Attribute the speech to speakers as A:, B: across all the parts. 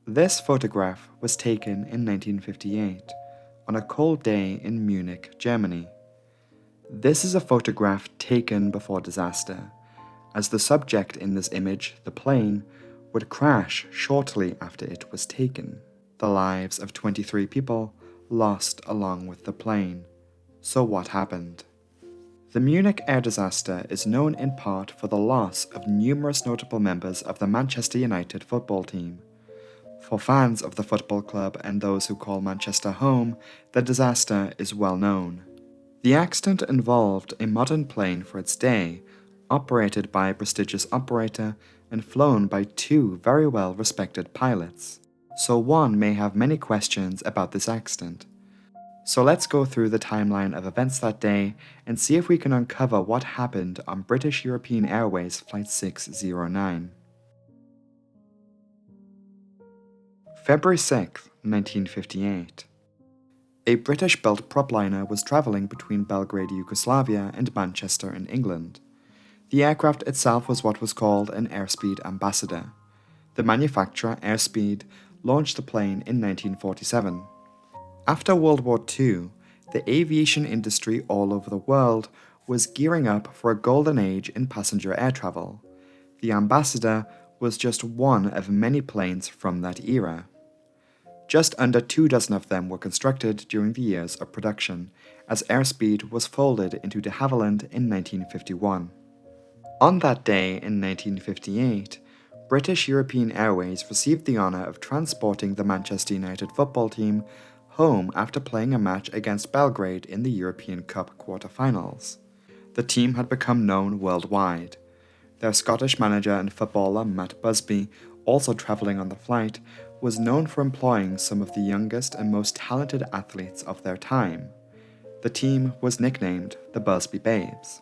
A: This photograph was taken in 1958 on a cold day in Munich, Germany. This is a photograph taken before disaster, as the subject in this image, the plane, would crash shortly after it was taken. The lives of 23 people lost along with the plane. So what happened? The Munich Air Disaster is known in part for the loss of numerous notable members of the Manchester United football team. For fans of the football club and those who call Manchester home, the disaster is well known. The accident involved a modern plane for its day, operated by a prestigious operator and flown by two very well-respected pilots. So one may have many questions about this accident. So let's go through the timeline of events that day and see if we can uncover what happened on British European Airways Flight 609. February 6, 1958. A British-built propliner was travelling between Belgrade, Yugoslavia and Manchester in England. The aircraft itself was what was called an airspeed ambassador. The manufacturer, Airspeed, launched the plane in 1947. After World War II, the aviation industry all over the world was gearing up for a golden age in passenger air travel. The Ambassador was just one of many planes from that era. Just under 24 of them were constructed during the years of production, as Airspeed was folded into de Havilland in 1951. On that day in 1958, British European Airways received the honour of transporting the Manchester United football team home after playing a match against Belgrade in the European Cup quarter-finals. The team had become known worldwide. Their Scottish manager and footballer Matt Busby, also travelling on the flight, was known for employing some of the youngest and most talented athletes of their time. The team was nicknamed the Busby Babes.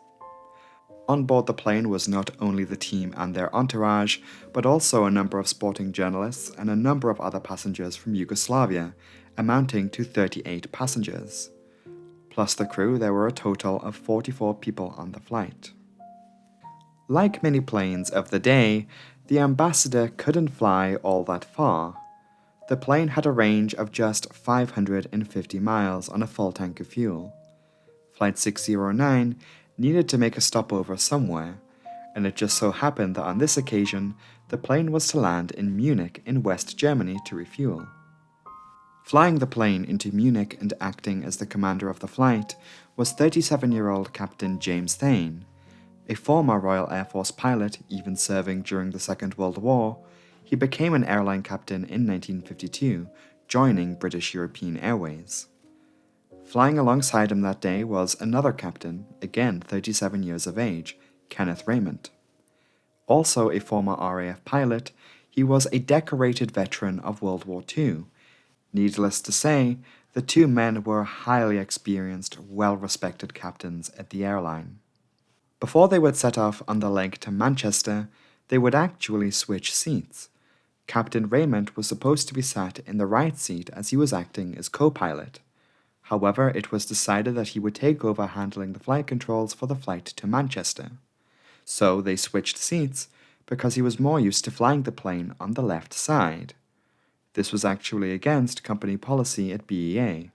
A: On board the plane was not only the team and their entourage, but also a number of sporting journalists and a number of other passengers from Yugoslavia, amounting to 38 passengers. Plus the crew, there were a total of 44 people on the flight. Like many planes of the day, the Ambassador couldn't fly all that far. The plane had a range of just 550 miles on a full tank of fuel. Flight 609 needed to make a stopover somewhere, and it just so happened that on this occasion, the plane was to land in Munich in West Germany to refuel. Flying the plane into Munich and acting as the commander of the flight was 37-year-old Captain James Thane. A former Royal Air Force pilot, even serving during the Second World War, he became an airline captain in 1952, joining British European Airways. Flying alongside him that day was another captain, again 37 years of age, Kenneth Raymond. Also a former RAF pilot, he was a decorated veteran of World War II. Needless to say, the two men were highly experienced, well-respected captains at the airline. Before they would set off on the leg to Manchester, they would actually switch seats. Captain Raymond was supposed to be sat in the right seat as he was acting as co-pilot. However, it was decided that he would take over handling the flight controls for the flight to Manchester. So they switched seats because he was more used to flying the plane on the left side. This was actually against company policy at BEA,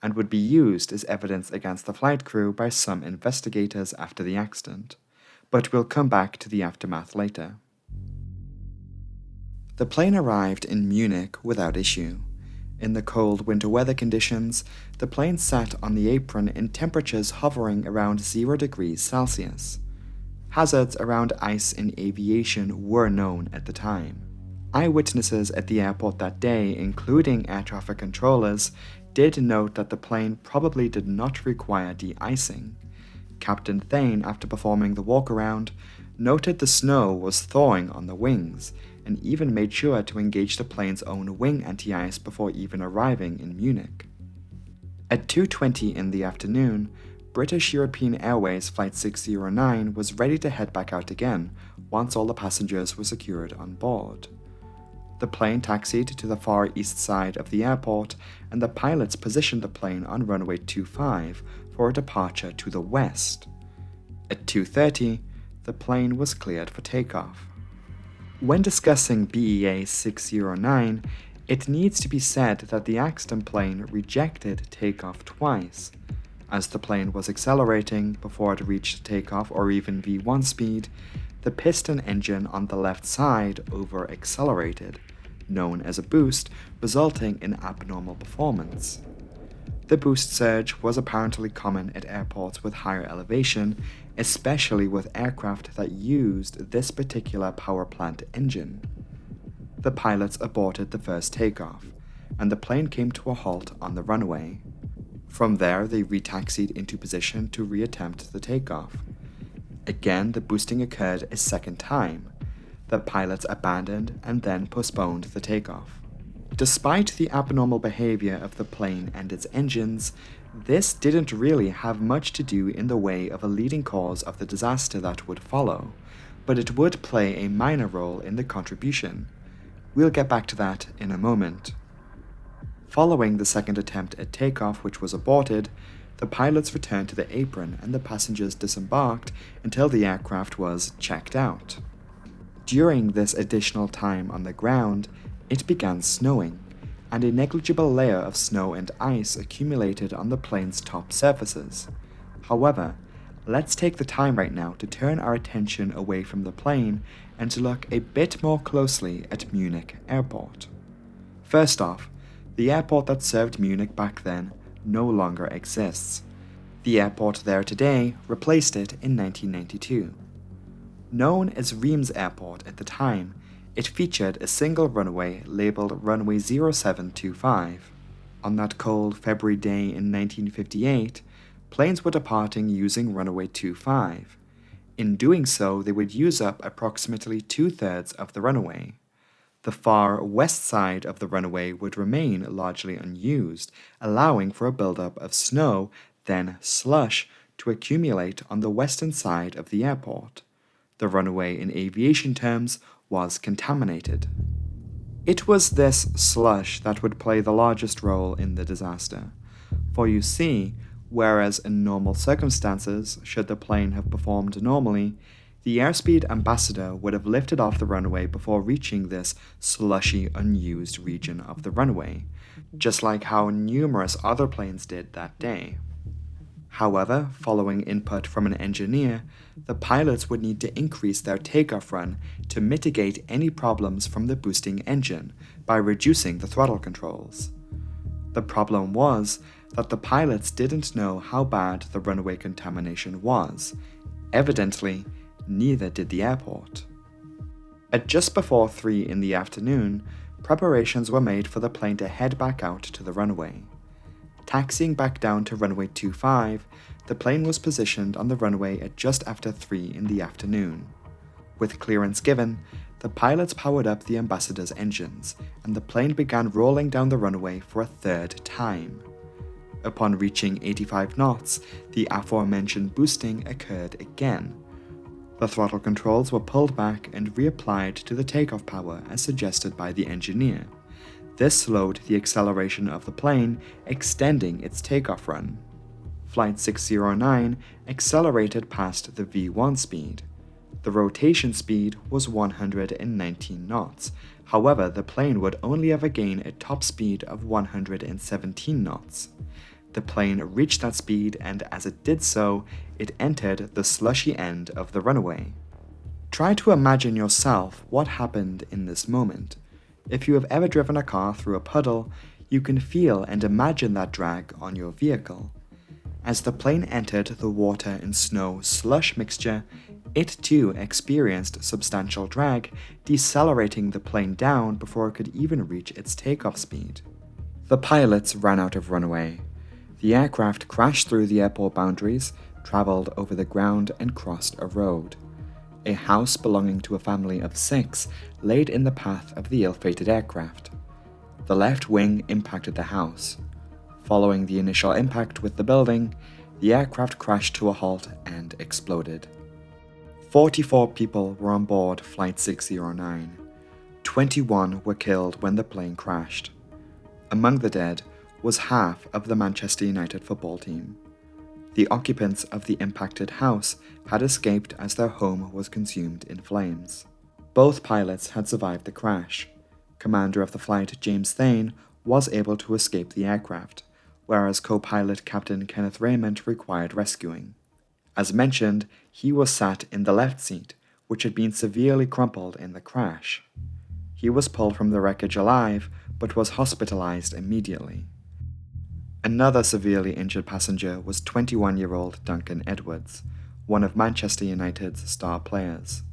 A: and would be used as evidence against the flight crew by some investigators after the accident, but we'll come back to the aftermath later. The plane arrived in Munich without issue. In the cold winter weather conditions, the plane sat on the apron in temperatures hovering around 0 degrees Celsius. Hazards around ice in aviation were known at the time. Eyewitnesses at the airport that day, including air traffic controllers, did note that the plane probably did not require de-icing. Captain Thane, after performing the walk-around, noted the snow was thawing on the wings, and even made sure to engage the plane's own wing anti-ice before even arriving in Munich. At 2:20 in the afternoon, British European Airways Flight 609 was ready to head back out again once all the passengers were secured on board. The plane taxied to the far east side of the airport, and the pilots positioned the plane on runway 25 for a departure to the west. At 2:30, the plane was cleared for takeoff. When discussing BEA 609, it needs to be said that the accident plane rejected takeoff twice. As the plane was accelerating before it reached takeoff or even V1 speed, the piston engine on the left side over-accelerated, known as a boost, resulting in abnormal performance. The boost surge was apparently common at airports with higher elevation, especially with aircraft that used this particular power plant engine. The pilots aborted the first takeoff, and the plane came to a halt on the runway. From there, they retaxied into position to reattempt the takeoff. Again, the boosting occurred a second time. The pilots abandoned and then postponed the takeoff. Despite the abnormal behavior of the plane and its engines, this didn't really have much to do in the way of a leading cause of the disaster that would follow, but it would play a minor role in the contribution. We'll get back to that in a moment. Following the second attempt at takeoff, which was aborted, the pilots returned to the apron and the passengers disembarked until the aircraft was checked out. During this additional time on the ground, it began snowing, and a negligible layer of snow and ice accumulated on the plane's top surfaces. However, let's take the time right now to turn our attention away from the plane and to look a bit more closely at Munich Airport. First off, the airport that served Munich back then no longer exists. The airport there today replaced it in 1992. Known as Reims Airport at the time, it featured a single runway labeled runway 0725. On that cold February day in 1958, planes were departing using runway 25. In doing so, they would use up approximately 2/3 of the runway. The far west side of the runway would remain largely unused, allowing for a buildup of snow, then slush, to accumulate on the western side of the airport. The runway in aviation terms was contaminated. It was this slush that would play the largest role in the disaster. For you see, whereas in normal circumstances, should the plane have performed normally, the airspeed ambassador would have lifted off the runway before reaching this slushy, unused region of the runway, just like how numerous other planes did that day. However, following input from an engineer, the pilots would need to increase their takeoff run to mitigate any problems from the boosting engine by reducing the throttle controls. The problem was that the pilots didn't know how bad the runway contamination was. Evidently, neither did the airport. At just before 3 in the afternoon, preparations were made for the plane to head back out to the runway. Taxiing back down to runway 25, the plane was positioned on the runway at just after 3 in the afternoon. With clearance given, the pilots powered up the ambassador's engines, and the plane began rolling down the runway for a third time. Upon reaching 85 knots, the aforementioned boosting occurred again. The throttle controls were pulled back and reapplied to the takeoff power as suggested by the engineer. This slowed the acceleration of the plane, extending its takeoff run. Flight 609 accelerated past the V1 speed. The rotation speed was 119 knots. However, the plane would only ever gain a top speed of 117 knots. The plane reached that speed, and as it did so, it entered the slushy end of the runway. Try to imagine yourself what happened in this moment. If you have ever driven a car through a puddle, you can feel and imagine that drag on your vehicle. As the plane entered the water and snow slush mixture, it too experienced substantial drag, decelerating the plane down before it could even reach its takeoff speed. The pilots ran out of runway. The aircraft crashed through the airport boundaries, traveled over the ground, and crossed a road. A house belonging to a family of 6 laid in the path of the ill-fated aircraft. The left wing impacted the house. Following the initial impact with the building, the aircraft crashed to a halt and exploded. 44 people were on board Flight 609. 21 were killed when the plane crashed. Among the dead was half of the Manchester United football team. The occupants of the impacted house had escaped as their home was consumed in flames. Both pilots had survived the crash. Commander of the flight, James Thane, was able to escape the aircraft, whereas co-pilot Captain Kenneth Raymond required rescuing. As mentioned, he was sat in the left seat, which had been severely crumpled in the crash. He was pulled from the wreckage alive, but was hospitalized immediately. Another severely injured passenger was 21-year-old Duncan Edwards, one of Manchester United's star players.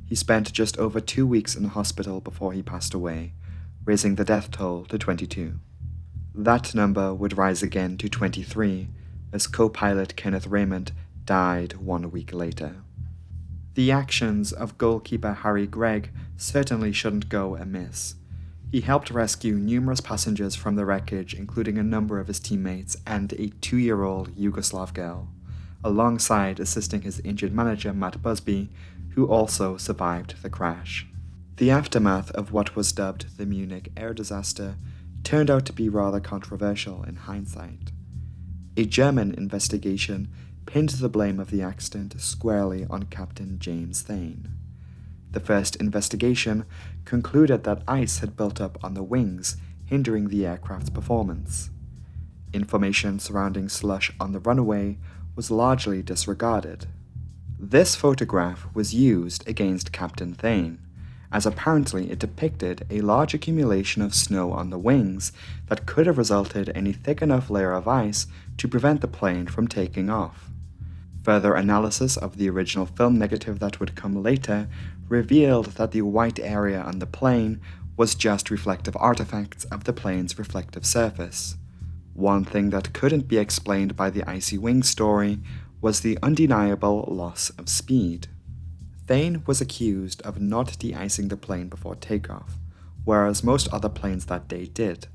A: He spent just over 2 weeks in hospital before he passed away, raising the death toll to 22. That number would rise again to 23 as co-pilot Kenneth Raymond died 1 week later. The actions of goalkeeper Harry Gregg certainly shouldn't go amiss. He helped rescue numerous passengers from the wreckage, including a number of his teammates and a 2-year-old Yugoslav girl, alongside assisting his injured manager Matt Busby, who also survived the crash. The aftermath of what was dubbed the Munich Air Disaster turned out to be rather controversial in hindsight. A German investigation pinned the blame of the accident squarely on Captain James Thane. The first investigation concluded that ice had built up on the wings, hindering the aircraft's performance. Information surrounding slush on the runway was largely disregarded. This photograph was used against Captain Thane, as apparently it depicted a large accumulation of snow on the wings that could have resulted in a thick enough layer of ice to prevent the plane from taking off. Further analysis of the original film negative that would come later revealed that the white area on the plane was just reflective artifacts of the plane's reflective surface. One thing that couldn't be explained by the icy wing story was the undeniable loss of speed. Thane was accused of not de-icing the plane before takeoff, whereas most other planes that day did.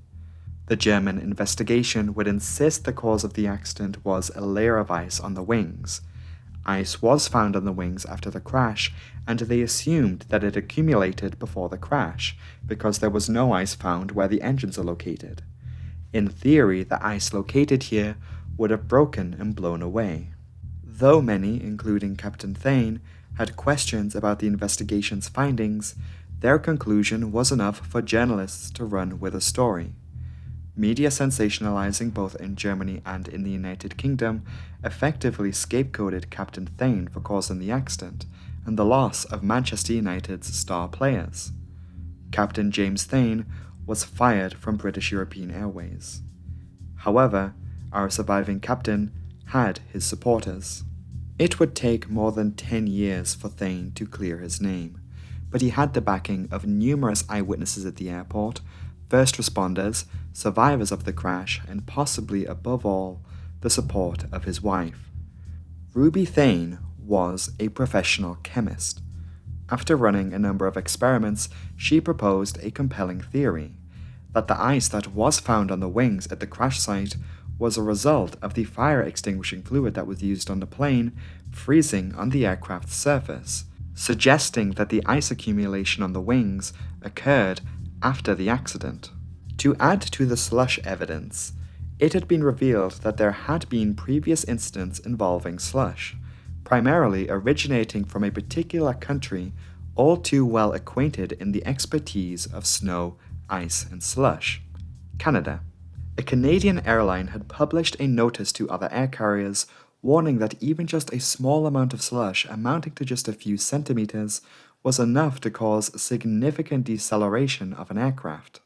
A: The German investigation would insist the cause of the accident was a layer of ice on the wings. Ice was found on the wings after the crash, and they assumed that it accumulated before the crash, because there was no ice found where the engines are located. In theory, the ice located here would have broken and blown away. Though many, including Captain Thane, had questions about the investigation's findings, their conclusion was enough for journalists to run with a story. Media sensationalizing both in Germany and in the United Kingdom effectively scapegoated Captain Thane for causing the accident and the loss of Manchester United's star players. Captain James Thane was fired from British European Airways. However, our surviving captain had his supporters. It would take more than 10 years for Thane to clear his name, but he had the backing of numerous eyewitnesses at the airport, first responders, survivors of the crash, and possibly above all, the support of his wife. Ruby Thane was a professional chemist. After running a number of experiments, she proposed a compelling theory, that the ice that was found on the wings at the crash site was a result of the fire extinguishing fluid that was used on the plane freezing on the aircraft's surface, suggesting that the ice accumulation on the wings occurred after the accident. To add to the slush evidence, it had been revealed that there had been previous incidents involving slush, primarily originating from a particular country all too well acquainted in the expertise of snow, ice, and slush: Canada. A Canadian airline had published a notice to other air carriers warning that even just a small amount of slush amounting to just a few centimeters was enough to cause significant deceleration of an aircraft.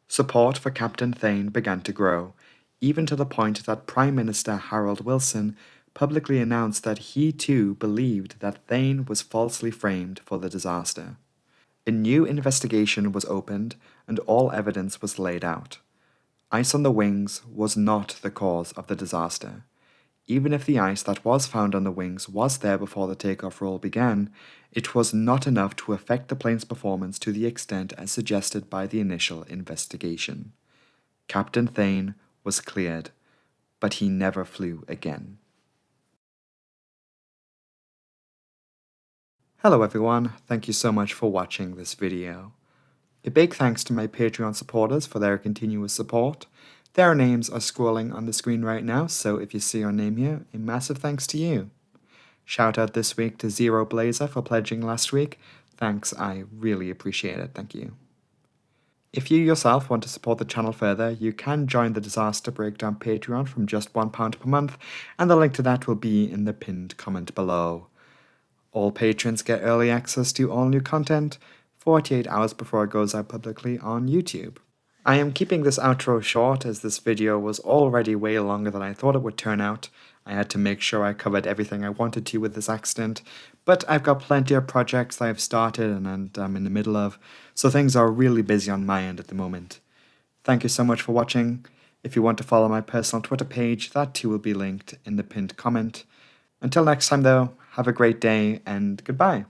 A: Support for Captain Thane began to grow, even to the point that Prime Minister Harold Wilson publicly announced that he too believed that Thane was falsely framed for the disaster. A new investigation was opened and all evidence was laid out. Ice on the wings was not the cause of the disaster. Even if the ice that was found on the wings was there before the takeoff roll began, it was not enough to affect the plane's performance to the extent as suggested by the initial investigation. Captain Thane was cleared, but he never flew again. Hello everyone, thank you so much for watching this video. A big thanks to my Patreon supporters for their continuous support. Their names are scrolling on the screen right now, so if you see your name here, a massive thanks to you. Shout out this week to Zero Blazer for pledging last week. Thanks, I really appreciate it, thank you. If you yourself want to support the channel further, you can join the Disaster Breakdown Patreon from just £1 per month, and the link to that will be in the pinned comment below. All patrons get early access to all new content 48 hours before it goes out publicly on YouTube. I am keeping this outro short as this video was already way longer than I thought it would turn out. I had to make sure I covered everything I wanted to with this accident, but I've got plenty of projects I've started and I'm in the middle of, so things are really busy on my end at the moment. Thank you so much for watching. If you want to follow my personal Twitter page, that too will be linked in the pinned comment. Until next time though, have a great day and goodbye.